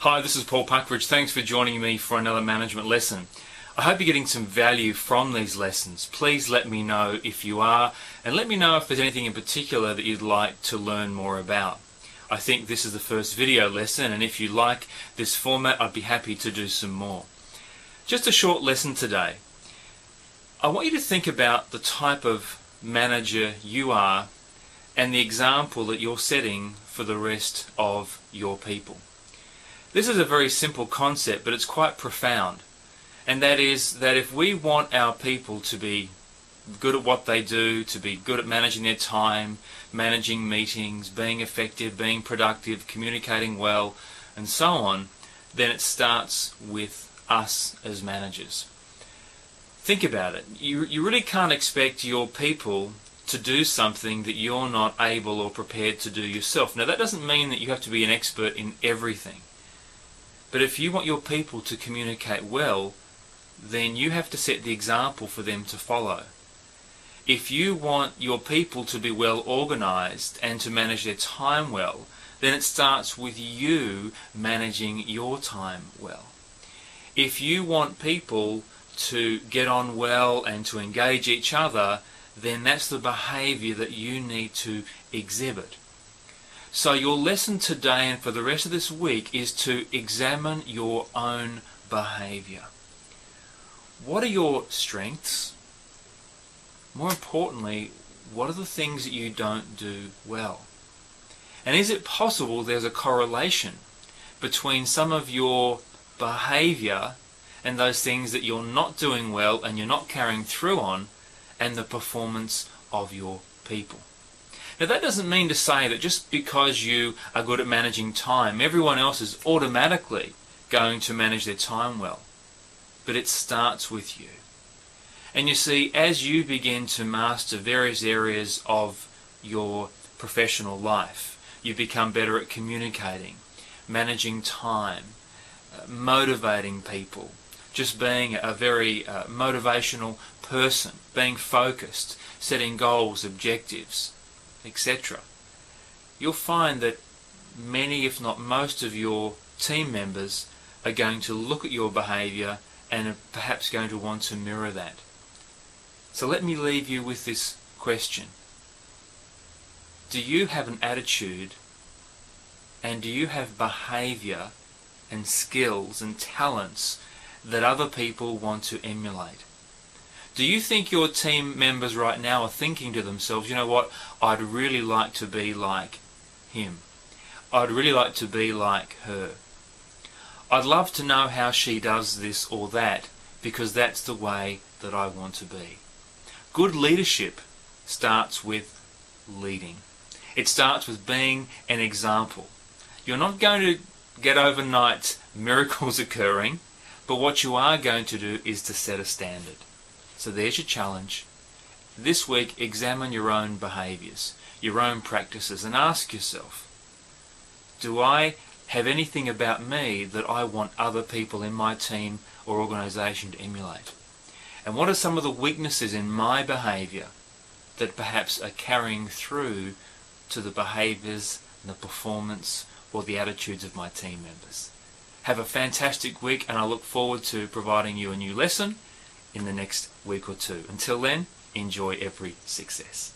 Hi, this is Paul Puckridge. Thanks for joining me for another management lesson. I hope you're getting some value from these lessons. Please let me know if you are, and let me know if there's anything in particular that you'd like to learn more about. I think this is the first video lesson, and if you like this format, I'd be happy to do some more. Just a short lesson today. I want you to think about the type of manager you are and the example that you're setting for the rest of your people. This is a very simple concept, but it's quite profound. And that is that if we want our people to be good at what they do, to be good at managing their time, managing meetings, being effective, being productive, communicating well, and so on, then it starts with us as managers. Think about it. You really can't expect your people to do something that you're not able or prepared to do yourself. Now, that doesn't mean that you have to be an expert in everything. But if you want your people to communicate well, then you have to set the example for them to follow. If you want your people to be well organized and to manage their time well, then it starts with you managing your time well. If you want people to get on well and to engage each other, then that's the behavior that you need to exhibit. So your lesson today and for the rest of this week is to examine your own behavior. What are your strengths? More importantly, what are the things that you don't do well? And is it possible there's a correlation between some of your behavior and those things that you're not doing well and you're not carrying through on, and the performance of your people? Now, that doesn't mean to say that just because you are good at managing time, everyone else is automatically going to manage their time well. But it starts with you. And you see, as you begin to master various areas of your professional life, you become better at communicating, managing time, motivating people, just being a very motivational person, being focused, setting goals, objectives, etc. You'll find that many, if not most, of your team members are going to look at your behavior and are perhaps going to want to mirror that. So let me leave you with this question. Do you have an attitude, and do you have behavior and skills and talents that other people want to emulate? Do you think your team members right now are thinking to themselves, you know what, I'd really like to be like him. I'd really like to be like her. I'd love to know how she does this or that, because that's the way that I want to be. Good leadership starts with leading. It starts with being an example. You're not going to get overnight miracles occurring, but what you are going to do is to set a standard. So there's your challenge. This week, examine your own behaviors, your own practices, and ask yourself, do I have anything about me that I want other people in my team or organization to emulate? And what are some of the weaknesses in my behavior that perhaps are carrying through to the behaviors and the performance or the attitudes of my team members? Have a fantastic week, and I look forward to providing you a new lesson in the next week or two. Until then, enjoy every success.